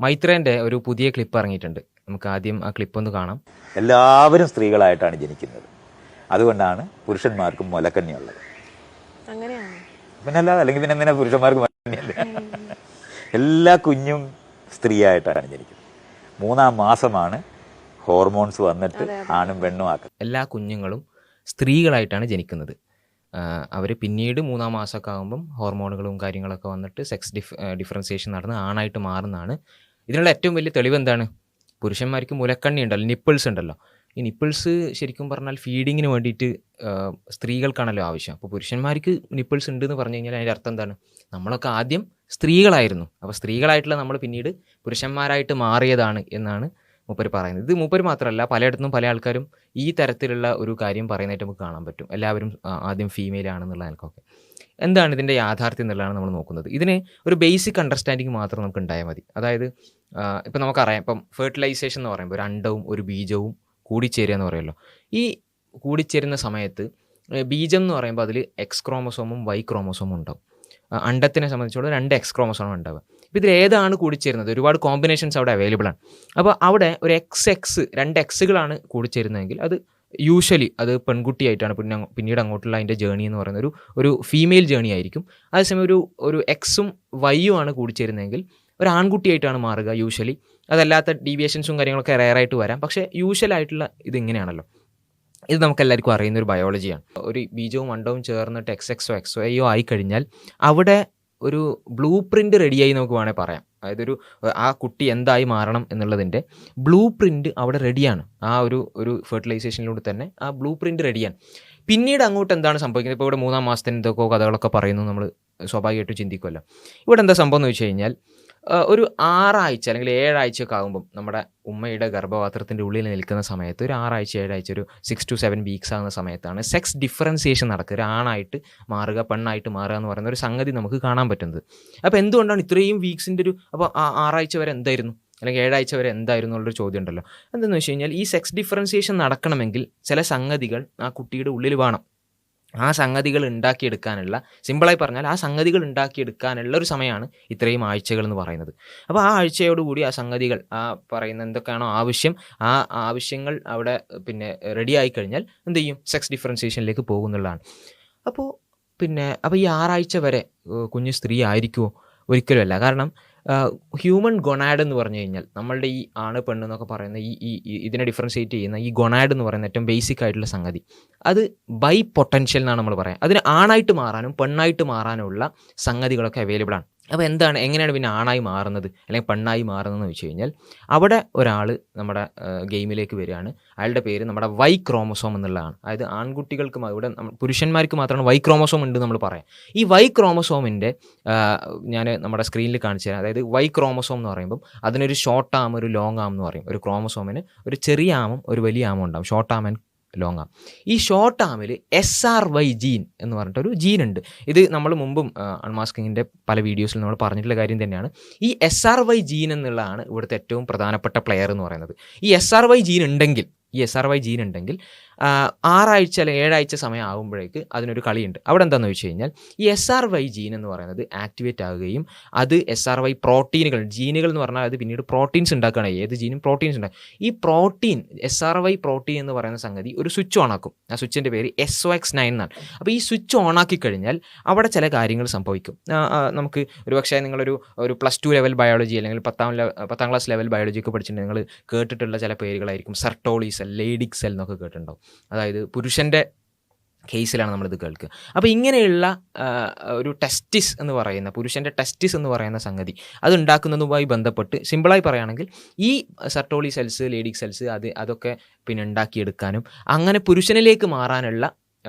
മൈത്രേൻ്റെ ഒരു പുതിയ ക്ലിപ്പ് ഇറങ്ങിയിട്ടുണ്ട്. നമുക്ക് ആദ്യം ആ ക്ലിപ്പ് ഒന്ന് കാണാം. എല്ലാവരും സ്ത്രീകളായിട്ടാണ് ജനിക്കുന്നത്. അതുകൊണ്ടാണ് പുരുഷന്മാർക്കും മുലക്കന്യുള്ളത്. പിന്നല്ലാതെ അല്ലെങ്കിൽ പിന്നെ എന്തിനാ പുരുഷന്മാർക്ക് മുലക്കന്യല്ലേ? എല്ലാ കുഞ്ഞും സ്ത്രീയായിട്ടാണ് ജനിക്കുന്നത്. 3-ാം മാസമാണ് ഹോർമോൺസ് വന്നിട്ട് ആണും പെണ്ണും ആക്കുന്നത്. എല്ലാ കുഞ്ഞുങ്ങളും സ്ത്രീകളായിട്ടാണ് ജനിക്കുന്നത്. അവർ പിന്നീട് 3-ാം മാസമൊക്കെ ആകുമ്പം ഹോർമോണുകളും കാര്യങ്ങളൊക്കെ വന്നിട്ട് സെക്സ് ഡിഫറൻസിയേഷൻ നടന്ന് ആണായിട്ട് മാറുന്നതാണ്. ഇതിനുള്ള ഏറ്റവും വലിയ തെളിവ് എന്താണ്? പുരുഷന്മാർക്ക് മുലക്കണ്ണി ഉണ്ടല്ലോ, നിപ്പിൾസ് ഉണ്ടല്ലോ. ഈ നിപ്പിൾസ് ശരിക്കും പറഞ്ഞാൽ ഫീഡിങ്ങിന് വേണ്ടിയിട്ട് സ്ത്രീകൾക്കാണല്ലോ ആവശ്യം. അപ്പോൾ പുരുഷന്മാർക്ക് നിപ്പിൾസ് ഉണ്ട് എന്ന് പറഞ്ഞു കഴിഞ്ഞാൽ അതിൻ്റെ അർത്ഥം എന്താണ്? നമ്മളൊക്കെ ആദ്യം സ്ത്രീകളായിരുന്നു. അപ്പോൾ സ്ത്രീകളായിട്ടുള്ള നമ്മൾ പിന്നീട് പുരുഷന്മാരായിട്ട് മാറിയതാണ് എന്നാണ് മൂപ്പര് പറയുന്നത്. ഇത് മൂപ്പര് മാത്രമല്ല, പലയിടത്തും പല ആൾക്കാരും ഈ തരത്തിലുള്ള ഒരു കാര്യം പറയുന്നതായിട്ട് നമുക്ക് കാണാൻ പറ്റും. എല്ലാവരും ആദ്യം ഫീമെയിൽ ആണെന്നുള്ള എനിക്കൊക്കെ. എന്താണ് ഇതിൻ്റെ യാഥാർത്ഥ്യം എന്നുള്ളതാണ് നമ്മൾ നോക്കുന്നത്. ഇതിന് ഒരു ബേസിക് അണ്ടർസ്റ്റാൻഡിങ് മാത്രം നമുക്ക് ഉണ്ടായാൽ മതി. അതായത് ഇപ്പം നമുക്കറിയാം, ഇപ്പം ഫെർട്ടിലൈസേഷൻ എന്ന് പറയുമ്പോൾ ഒരു അണ്ടവും ഒരു ബീജവും കൂടിച്ചേരുക എന്ന് പറയുമല്ലോ. ഈ കൂടിച്ചേരുന്ന സമയത്ത് ബീജം എന്ന് പറയുമ്പോൾ അതിൽ എക്സ് ക്രോമസോമും വൈ ക്രോമസോമും ഉണ്ടാവും. അണ്ടത്തിനെ സംബന്ധിച്ചോളം 2 എക്സ് ക്രോമസോമാണ് ഉണ്ടാവുക. ഇപ്പോൾ ഇതിൽ ഏതാണ് കൂടിച്ചേരുന്നത്? ഒരുപാട് കോമ്പിനേഷൻസ് അവിടെ അവൈലബിൾ ആണ്. അപ്പോൾ അവിടെ ഒരു എക്സ് 2 എക്സുകളാണ് കൂടിച്ചേരുന്നതെങ്കിൽ അത് യൂഷ്വലി അത് പെൺകുട്ടിയായിട്ടാണ് പിന്നീട് അങ്ങോട്ടുള്ള അതിൻ്റെ ജേണി എന്ന് പറയുന്ന ഒരു ഫീമെയിൽ ജേണി ആയിരിക്കും. അതേസമയം ഒരു എക്സും വൈയും ആണ് കൂടിച്ചേരുന്നതെങ്കിൽ ഒരു ആൺകുട്ടിയായിട്ടാണ് മാറുക യൂഷ്വലി. അതല്ലാത്ത ഡീവിയേഷൻസും കാര്യങ്ങളൊക്കെ റെയറായിട്ട് വരാം. പക്ഷേ യൂഷ്വലായിട്ടുള്ള ഇതിങ്ങനെയാണല്ലോ. ഇത് നമുക്കെല്ലാവർക്കും അറിയുന്ന ഒരു ബയോളജിയാണ്. ഒരു ബീജവും അണ്ടവും ചേർന്നിട്ട് എക്സോ എക്സ് വൈയോ ആയിക്കഴിഞ്ഞാൽ അവിടെ ഒരു ബ്ലൂ പ്രിൻ്റ് റെഡിയായി നമുക്ക് വേണമെങ്കിൽ പറയാം. അതായത് ആ കുട്ടി എന്തായി മാറണം എന്നുള്ളതിൻ്റെ ബ്ലൂ പ്രിൻ്റ് അവിടെ റെഡിയാണ്. ആ ഒരു ഫെർട്ടിലൈസേഷനിലൂടെ തന്നെ ആ ബ്ലൂ പ്രിൻ്റ് റെഡിയാണ്. പിന്നീട് അങ്ങോട്ട് എന്താണ് സംഭവിക്കുന്നത്? ഇപ്പോൾ ഇവിടെ 3-ാം മാസത്തിന് എന്തൊക്കെ കഥകളൊക്കെ പറയുന്നു നമ്മൾ സ്വാഭാവികമായിട്ടും ചിന്തിക്കുമല്ലോ. ഇവിടെ എന്താ സംഭവം എന്ന് വെച്ച് കഴിഞ്ഞാൽ ഒരു 6 ആഴ്ച അല്ലെങ്കിൽ 7 ആഴ്ചയൊക്കെ ആകുമ്പം നമ്മുടെ ഉമ്മയുടെ ഗർഭപാത്രത്തിൻ്റെ ഉള്ളിൽ നിൽക്കുന്ന സമയത്ത് ഒരു 6 ആഴ്ച 7 ആഴ്ച ഒരു 6 to 7 വീക്സ് ആകുന്ന സമയത്താണ് സെക്സ് ഡിഫറൻസിയേഷൻ നടക്കുക. ഒരു ആണായിട്ട് മാറുക, പെണ്ണായിട്ട് മാറുക എന്ന് പറയുന്ന ഒരു സംഗതി നമുക്ക് കാണാൻ പറ്റുന്നത്. അപ്പോൾ എന്തുകൊണ്ടാണ് ഇത്രയും വീക്സിൻ്റെ അപ്പോൾ 6 ആഴ്ച വരെ എന്തായിരുന്നു, അല്ലെങ്കിൽ 7 ആഴ്ച വരെ എന്തായിരുന്നു എന്നുള്ളൊരു ചോദ്യം ഉണ്ടല്ലോ. എന്താണെന്ന് വെച്ച് കഴിഞ്ഞാൽ ഈ സെക്സ് ഡിഫറൻസിയേഷൻ നടക്കണമെങ്കിൽ ചില സംഗതികൾ ആ കുട്ടിയുടെ ഉള്ളിൽ വേണം. ആ സംഗതികൾ ഉണ്ടാക്കിയെടുക്കാനുള്ള, സിമ്പിളായി പറഞ്ഞാൽ ആ സംഗതികൾ ഉണ്ടാക്കിയെടുക്കാനുള്ള ഒരു സമയമാണ് ഇത്രയും ആഴ്ചകൾ എന്ന് പറയുന്നത്. അപ്പോൾ ആ ആഴ്ചയോടുകൂടി ആ സംഗതികൾ, ആ പറയുന്ന എന്തൊക്കെയാണോ ആവശ്യം, ആ ആവശ്യങ്ങൾ അവിടെ പിന്നെ റെഡി ആയിക്കഴിഞ്ഞാൽ എന്ത് ചെയ്യും? സെക്സ് ഡിഫറൻസിയേഷനിലേക്ക് പോകുന്നുള്ളതാണ്. അപ്പോൾ ഈ 6 ആഴ്ച വരെ കുഞ്ഞ് സ്ത്രീ ആയിരിക്കുമോ? ഒരിക്കലുമല്ല. കാരണം ഹ്യൂമൻ ഗൊണാഡ് എന്ന് പറഞ്ഞു കഴിഞ്ഞാൽ നമ്മളുടെ ഈ ആണ് പെണ്ണ് എന്നൊക്കെ പറയുന്ന ഇതിനെ ഡിഫറൻഷിയേറ്റ് ചെയ്യുന്ന ഈ ഗൊണാഡ് എന്ന് പറയുന്ന ഏറ്റവും ബേസിക് ആയിട്ടുള്ള സംഗതി, അത് ബൈ പൊട്ടൻഷ്യൽ എന്നാണ് നമ്മൾ പറയുക. അതിന് ആണായിട്ട് മാറാനും പെണ്ണായിട്ട് മാറാനുമുള്ള സംഗതികളൊക്കെ അവൈലബിൾ ആണ്. അപ്പോൾ എങ്ങനെയാണ് പിന്നെ ആണായി മാറുന്നത് അല്ലെങ്കിൽ പെണ്ണായി മാറുന്നതെന്ന് വെച്ച് കഴിഞ്ഞാൽ അവിടെ ഒരാൾ നമ്മുടെ ഗെയിമിലേക്ക് വരികയാണ്. അയാളുടെ പേര് നമ്മുടെ വൈ ക്രോമസോം എന്നുള്ളതാണ്. അതായത് ആൺകുട്ടികൾക്ക് ഇവിടെ പുരുഷന്മാർക്ക് മാത്രമാണ് വൈ ക്രോമസോം ഉണ്ട് നമ്മൾ പറയാം. ഈ വൈ ക്രോമസോമിൻ്റെ ഞാൻ നമ്മുടെ സ്ക്രീനിൽ കാണിച്ചു തരാം. അതായത് വൈ ക്രോമസോം എന്ന് പറയുമ്പം അതിനൊരു ഷോർട്ട് ആം, ഒരു ലോങ് ആം എന്ന് പറയും. ഒരു ക്രോമസോമിന് ഒരു ചെറിയ ആമും ഒരു വലിയ ആമും ഉണ്ടാകും, ഷോർട്ട് ആം ആൻഡ് ലോങ് ആം. ഈ ഷോർട്ട് ആമിൽ SRY ജീൻ എന്ന് പറഞ്ഞിട്ടൊരു ജീനുണ്ട്. ഇത് നമ്മൾ മുമ്പും അൺമാസ്കിങ്ങിൻ്റെ പല വീഡിയോസിൽ നമ്മൾ പറഞ്ഞിട്ടുള്ള കാര്യം തന്നെയാണ്. ഈ SRY ജീൻ എന്നുള്ളതാണ് ഇവിടുത്തെ ഏറ്റവും പ്രധാനപ്പെട്ട പ്ലെയർ എന്ന് പറയുന്നത്. ഈ SRY ജീൻ ഉണ്ടെങ്കിൽ 6 ആഴ്ച അല്ലെങ്കിൽ 7 ആഴ്ച സമയം ആകുമ്പോഴേക്ക് അതിനൊരു കളിയുണ്ട്. അവിടെ എന്താണെന്ന് വെച്ച് കഴിഞ്ഞാൽ ഈ SRY ജീൻ എന്ന് പറയുന്നത് ആക്ടിവേറ്റ് ആകുകയും അത് SRY പ്രോട്ടീനുകൾ, ജീനുകൾ എന്ന് പറഞ്ഞാൽ അത് പിന്നീട് പ്രോട്ടീൻസ് ഉണ്ടാക്കുകയാണ്. ഏത് ജീനും പ്രോട്ടീൻസ് ഉണ്ടാക്കും. ഈ പ്രോട്ടീൻ SRY പ്രോട്ടീൻ എന്ന് പറയുന്ന സംഗതി ഒരു സ്വിച്ച് ഓൺ ആക്കും. ആ സ്വിച്ചിൻ്റെ പേര് SOX9 എന്നാണ്. അപ്പോൾ ഈ സ്വിച്ച് ഓൺ ആക്കി കഴിഞ്ഞാൽ അവിടെ ചില കാര്യങ്ങൾ സംഭവിക്കും. നമുക്ക് ഒരുപക്ഷേ നിങ്ങളൊരു +2 ലെവൽ ബയോളജി അല്ലെങ്കിൽ 10ാം ക്ലാസ് ലെവൽ ബയോളജി ഒക്കെ പഠിച്ചിട്ടുണ്ടെങ്കിൽ നിങ്ങൾ കേട്ടിട്ടുള്ള ചില പേരുകളായിരിക്കും. സെർട്ടോളി സെൽ, ലേഡിക് സെൽ എന്നൊക്കെ കേട്ടിട്ടുണ്ടാവും. അതായത് പുരുഷൻ്റെ കേസിലാണ് നമ്മളിത് കേൾക്കുക. അപ്പോൾ ഇങ്ങനെയുള്ള ഒരു ടെസ്റ്റിസ് എന്ന് പറയുന്ന, പുരുഷൻ്റെ ടെസ്റ്റിസ് എന്ന് പറയുന്ന സംഗതി അത് ഉണ്ടാക്കുന്നതുമായി ബന്ധപ്പെട്ട് സിമ്പിളായി പറയുകയാണെങ്കിൽ ഈ സെർട്ടോളി സെൽസ്, ലേഡിക് സെൽസ് അതൊക്കെ പിന്നെ ഉണ്ടാക്കിയെടുക്കാനും അങ്ങനെ പുരുഷനിലേക്ക് മാറാനുള്ള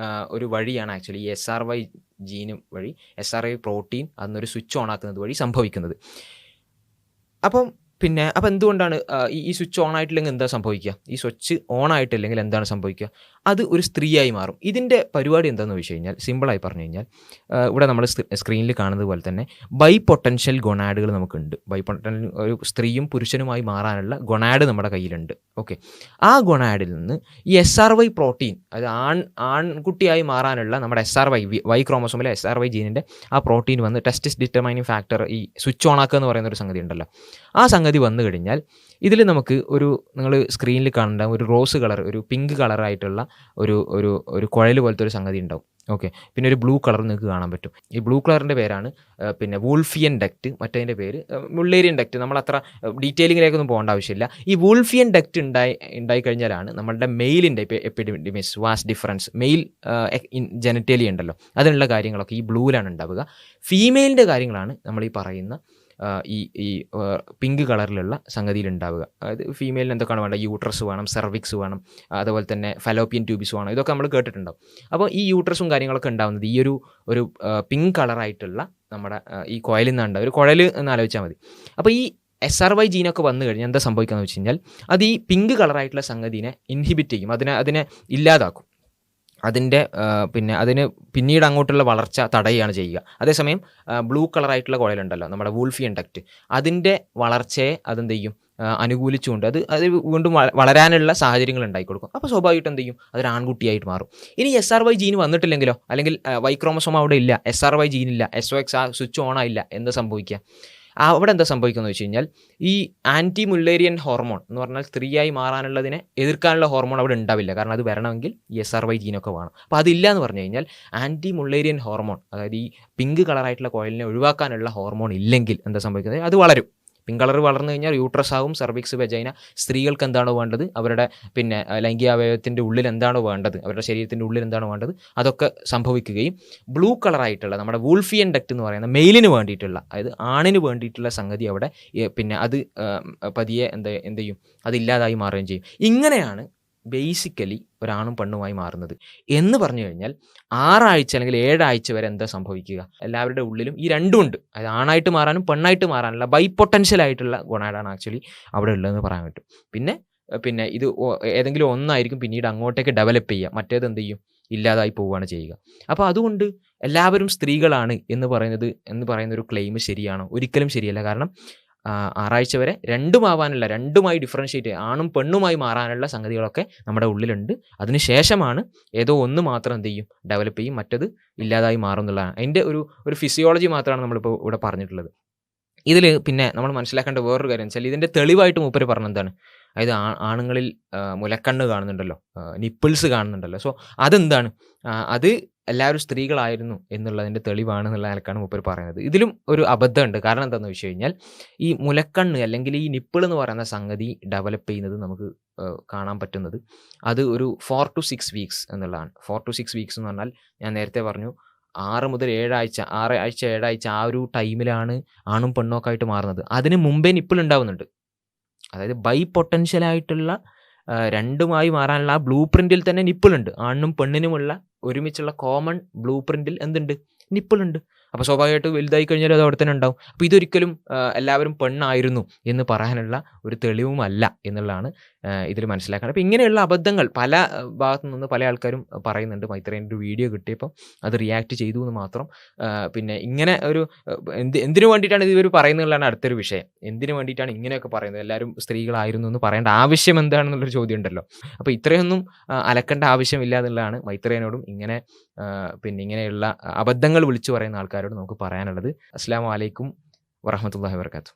ഒരു വഴിയാണ് ആക്ച്വലി ഈ SRY ജീനും വഴി, SRY പ്രോട്ടീൻ അതൊരു സ്വിച്ച് ഓൺ ആക്കുന്നത് വഴി സംഭവിക്കുന്നത്. അപ്പോൾ എന്തുകൊണ്ടാണ് ഈ സ്വിച്ച് ഓൺ ആയിട്ടില്ലെങ്കിൽ എന്താ സംഭവിക്കുക? ഈ സ്വിച്ച് ഓൺ ആയിട്ടില്ലെങ്കിൽ എന്താണ് സംഭവിക്കുക? അത് ഒരു സ്ത്രീയായി മാറും. ഇതിൻ്റെ പരിപാടി എന്താണെന്ന് വെച്ച് കഴിഞ്ഞാൽ, സിമ്പിളായി പറഞ്ഞു കഴിഞ്ഞാൽ, ഇവിടെ നമ്മൾ സ്ക്രീനിൽ കാണുന്നത് പോലെ തന്നെ ബൈ പൊട്ടൻഷ്യൽ ഗൊണാഡുകൾ നമുക്കുണ്ട്. ഒരു സ്ത്രീയും പുരുഷനുമായി മാറാനുള്ള ഗൊണാഡ് നമ്മുടെ കയ്യിലുണ്ട്. ഓക്കെ, ആ ഗൊണാഡിൽ നിന്ന് ഈ SRY പ്രോട്ടീൻ, അത് ആൺകുട്ടിയായി മാറാനുള്ള നമ്മുടെ വൈ ക്രോമസോമിലെ SRY ജീനിൻ്റെ ആ പ്രോട്ടീൻ വന്ന് ടെസ്റ്റിസ് ഡിറ്റർമൈനിങ് ഫാക്ടർ, ഈ സ്വിച്ച് ഓൺ ആക്കുക എന്ന് പറയുന്ന ഒരു സംഗതി ഉണ്ടല്ലോ, ആ സംഗതി വന്നു കഴിഞ്ഞാൽ ഇതിൽ നമുക്ക് നിങ്ങൾ സ്ക്രീനിൽ കാണേണ്ട ഒരു റോസ് കളർ, ഒരു പിങ്ക് കളറായിട്ടുള്ള ഒരു കുഴൽ പോലത്തെ ഒരു സംഗതി ഉണ്ടാവും. ഓക്കെ, പിന്നെ ഒരു ബ്ലൂ കളർ നിങ്ങൾക്ക് കാണാൻ പറ്റും. ഈ ബ്ലൂ കളറിൻ്റെ പേരാണ് പിന്നെ വൂൾഫിയൻ ഡക്റ്റ്, മറ്റതിൻ്റെ പേര് മുള്ളേരിയൻ ഡക്റ്റ്. നമ്മൾ അത്ര ഡീറ്റെയിലിങ്ങിലേക്കൊന്നും പോകേണ്ട ആവശ്യമില്ല. ഈ വൂൾഫിയൻ ഡക്റ്റ് ഉണ്ടായി കഴിഞ്ഞാലാണ് നമ്മളുടെ മെയിലിൻ്റെ എപ്പിഡിമിസ്, വാസ് ഡിഫറൻസ്, മെയിൽ ജെനറ്റേലിയ ഉണ്ടല്ലോ, അതിനുള്ള കാര്യങ്ങളൊക്കെ ഈ ബ്ലൂവിലാണ് ഉണ്ടാവുക. ഫീമെയിലിൻ്റെ കാര്യങ്ങളാണ് നമ്മൾ ഈ പറയുന്ന ഈ പിങ്ക് കളറിലുള്ള സംഗതിയിൽ ഉണ്ടാവുക. അതായത് ഫീമെയിലിന് എന്തൊക്കെയാണ് വേണ്ടത്? യൂട്രസ് വേണം, സെർവിക്സ് വേണം, അതുപോലെ തന്നെ ഫലോപ്പിയൻ ട്യൂബിസ് വേണം. ഇതൊക്കെ നമ്മൾ കേട്ടിട്ടുണ്ടാവും. അപ്പോൾ ഈ യൂട്രസും കാര്യങ്ങളൊക്കെ ഉണ്ടാവുന്നത് ഈ ഒരു പിങ്ക് കളറായിട്ടുള്ള നമ്മുടെ ഈ കുഴലിൽ നിന്നാണ്. ഒരു കുഴൽ എന്ന് ആലോചിച്ചാൽ മതി. അപ്പോൾ ഈ SRY ജീനൊക്കെ വന്നു കഴിഞ്ഞാൽ എന്താ സംഭവിക്കുക എന്ന് വെച്ച് കഴിഞ്ഞാൽ, അത് ഈ പിങ്ക് കളറായിട്ടുള്ള സംഗതിനെ ഇൻഹിബിറ്റ് ചെയ്യും, അതിനെ ഇല്ലാതാക്കും. അതിന് പിന്നീട് അങ്ങോട്ടുള്ള വളർച്ച തടയുകയാണ് ചെയ്യുക. അതേസമയം ബ്ലൂ കളറായിട്ടുള്ള കുഴലുണ്ടല്ലോ, നമ്മുടെ വൂൾഫിയൻ ഡക്റ്റ്, അതിൻ്റെ വളർച്ചയെ അതെന്ത് ചെയ്യും? അനുകൂലിച്ചുകൊണ്ട് അത് വീണ്ടും വളരാനുള്ള സാഹചര്യങ്ങൾ ഉണ്ടാക്കി കൊടുക്കും. അപ്പോൾ സ്വാഭാവികമായിട്ട് എന്ത് ചെയ്യും? അതൊരു ആൺകുട്ടിയായിട്ട് മാറും. ഇനി SRY ജീൻ വന്നിട്ടില്ലെങ്കിലോ, അല്ലെങ്കിൽ വൈ ക്രോമസോം അവിടെ ഇല്ല, SRY ജീനില്ല, SOX ആ സ്വിച്ച് ഓൺ ആയില്ല, എന്താ സംഭവിക്കുക? അവിടെ എന്താ സംഭവിക്കുന്നത് വെച്ച് കഴിഞ്ഞാൽ, ഈ ആൻറ്റി മുള്ളേരിയൻ ഹോർമോൺ എന്ന് പറഞ്ഞാൽ സ്ത്രീയായി മാറാനുള്ളതിനെ എതിർക്കാനുള്ള ഹോർമോൺ അവിടെ ഉണ്ടാവില്ല. കാരണം അത് വരണമെങ്കിൽ ഈ SRY ജീനൊക്കെ വേണം. അപ്പോൾ അതില്ല എന്ന് പറഞ്ഞു കഴിഞ്ഞാൽ, ആൻറ്റി മുള്ളേരിയൻ ഹോർമോൺ, അതായത് ഈ പിങ്ക് കളറായിട്ടുള്ള കോയിലിനെ ഒഴിവാക്കാനുള്ള ഹോർമോൺ ഇല്ലെങ്കിൽ എന്താ സംഭവിക്കുന്നത്? അത് വളരും. പിങ്ക് കളർ വളർന്നു കഴിഞ്ഞാൽ യൂട്രസ് ആവും, സെർവിക്സ്, വെജൈന. സ്ത്രീകൾക്ക് എന്താണോ വേണ്ടത്, അവരുടെ ലൈംഗികാവയവത്തിൻ്റെ ഉള്ളിൽ എന്താണോ വേണ്ടത്, അവരുടെ ശരീരത്തിൻ്റെ ഉള്ളിൽ എന്താണോ വേണ്ടത്, അതൊക്കെ സംഭവിക്കുകയും ബ്ലൂ കളറായിട്ടുള്ള നമ്മുടെ വൂൾഫിയൻ ഡക്റ്റ് എന്ന് പറയുന്ന മെയിലിന് വേണ്ടിയിട്ടുള്ള, അതായത് ആണിന് വേണ്ടിയിട്ടുള്ള സംഗതി അവിടെ അത് പതിയെ എന്ത് ചെയ്യും? അതില്ലാതായി മാറുകയും ചെയ്യും. ഇങ്ങനെയാണ് ബേസിക്കലി ഒരാണും പെണ്ണുമായി മാറുന്നത്. എന്ന് പറഞ്ഞു കഴിഞ്ഞാൽ 6 ആഴ്ച അല്ലെങ്കിൽ 7 ആഴ്ച വരെ എന്താ സംഭവിക്കുക? എല്ലാവരുടെ ഉള്ളിലും ഈ രണ്ടും ഉണ്ട്. അതായത് ആണായിട്ട് മാറാനും പെണ്ണായിട്ട് മാറാനുള്ള ബൈ പൊട്ടൻഷ്യൽ ആയിട്ടുള്ള ഗുണാടാണ് ആക്ച്വലി അവിടെ ഉള്ളതെന്ന് പറയാൻ പറ്റും. പിന്നെ ഇത് ഏതെങ്കിലും ഒന്നായിരിക്കും പിന്നീട് അങ്ങോട്ടേക്ക് ഡെവലപ്പ് ചെയ്യുക, മറ്റേത് എന്ത് ചെയ്യും? ഇല്ലാതായി പോവുകയാണ് ചെയ്യുക. അപ്പോൾ അതുകൊണ്ട് എല്ലാവരും സ്ത്രീകളാണ് എന്ന് പറയുന്ന ഒരു ക്ലെയിം ശരിയാണോ? ഒരിക്കലും ശരിയല്ല. കാരണം 6 ആഴ്ച വരെ രണ്ടുമായി ഡിഫറൻഷ്യേറ്റ്, ആണും പെണ്ണുമായി മാറാനുള്ള സംഗതികളൊക്കെ നമ്മുടെ ഉള്ളിലുണ്ട്. അതിനുശേഷമാണ് ഏതോ ഒന്ന് മാത്രം എന്ത് ചെയ്യും? ഡെവലപ്പ് ചെയ്യും, മറ്റത് ഇല്ലാതായി മാറും എന്നുള്ളതാണ്. അതിൻ്റെ ഒരു ഫിസിയോളജി മാത്രമാണ് നമ്മളിപ്പോൾ ഇവിടെ പറഞ്ഞിട്ടുള്ളത്. ഇതിൽ പിന്നെ നമ്മൾ മനസ്സിലാക്കേണ്ട വേറൊരു കാര്യം വെച്ചാൽ, ഇതിൻ്റെ തെളിവായിട്ട് മൂപ്പര് പറഞ്ഞെന്താണ്? അതായത് ആണുങ്ങളിൽ മുലക്കണ്ണ് കാണുന്നുണ്ടല്ലോ, നിപ്പിൾസ് കാണുന്നുണ്ടല്ലോ. സോ അതെന്താണ്? അത് എല്ലാവരും സ്ത്രീകളായിരുന്നു എന്നുള്ളതിൻ്റെ തെളിവാണെന്നുള്ള നിലക്കാണ് മൂപ്പർ പറയുന്നത്. ഇതിലും ഒരു അബദ്ധമുണ്ട്. കാരണം എന്താണെന്ന് വെച്ച് കഴിഞ്ഞാൽ, ഈ മുലക്കണ്ണ് അല്ലെങ്കിൽ ഈ നിപ്പിൾ എന്ന് പറയുന്ന സംഗതി ഡെവലപ്പ് ചെയ്യുന്നത് നമുക്ക് കാണാൻ പറ്റുന്നത് അത് ഒരു 4 to 6 വീക്സ് എന്നുള്ളതാണ്. 4 to 6 വീക്സ് എന്ന് പറഞ്ഞാൽ, ഞാൻ നേരത്തെ പറഞ്ഞു 6 മുതൽ 7 ആഴ്ച, 6 ആഴ്ച 7 ആഴ്ച ആ ഒരു ടൈമിലാണ് ആണും പെണ്ണൊക്കെ ആയിട്ട് മാറുന്നത്. അതിന് മുമ്പേ നിപ്പിൾ ഉണ്ടാവുന്നുണ്ട്. അതായത് ബൈ പൊട്ടൻഷ്യലായിട്ടുള്ള രണ്ടുമായി മാറാനുള്ള ആ ബ്ലൂ പ്രിന്റിൽ തന്നെ നിപ്പിളുണ്ട്. ആണിനും പെണ്ണിനുമുള്ള ഒരുമിച്ചുള്ള കോമൺ ബ്ലൂ പ്രിന്റിൽ എന്തുണ്ട്? നിപ്പിളുണ്ട്. അപ്പോൾ സ്വാഭാവികമായിട്ട് വലുതായി കഴിഞ്ഞാൽ അത് അവിടെ തന്നെ ഉണ്ടാവും. അപ്പോൾ ഇതൊരിക്കലും എല്ലാവരും പെണ്ണായിരുന്നു എന്ന് പറയാനുള്ള ഒരു തെളിവുമല്ല എന്നുള്ളതാണ് ഇതിൽ മനസ്സിലാക്കുന്നത്. അപ്പോൾ ഇങ്ങനെയുള്ള അബദ്ധങ്ങൾ പല ഭാഗത്തു നിന്ന് പല ആൾക്കാരും പറയുന്നുണ്ട്. മൈത്രേൻ്റെ ഒരു വീഡിയോ കിട്ടിയപ്പോൾ അത് റിയാക്ട് ചെയ്തു എന്ന് മാത്രം. പിന്നെ ഇങ്ങനെ ഒരു എന്തിനു വേണ്ടിയിട്ടാണ് ഇവർ പറയുന്നതെന്നുള്ളതാണ് അടുത്തൊരു വിഷയം. എന്തിനു വേണ്ടിയിട്ടാണ് ഇങ്ങനെയൊക്കെ പറയുന്നത്? എല്ലാവരും സ്ത്രീകളായിരുന്നു എന്ന് പറയേണ്ട ആവശ്യം എന്താണെന്നുള്ളൊരു ചോദ്യം ഉണ്ടല്ലോ. അപ്പോൾ ഇത്രയൊന്നും അലക്കേണ്ട ആവശ്യമില്ല എന്നുള്ളതാണ് മൈത്രേനോടും ഇങ്ങനെയുള്ള അബദ്ധങ്ങൾ വിളിച്ചു പറയുന്ന ആൾക്കാരോട് നമുക്ക് പറയാനുള്ളത്. അസ്സലാമു അലൈക്കും വറഹ്മത്തുള്ളാഹി വബറകാതുഹു.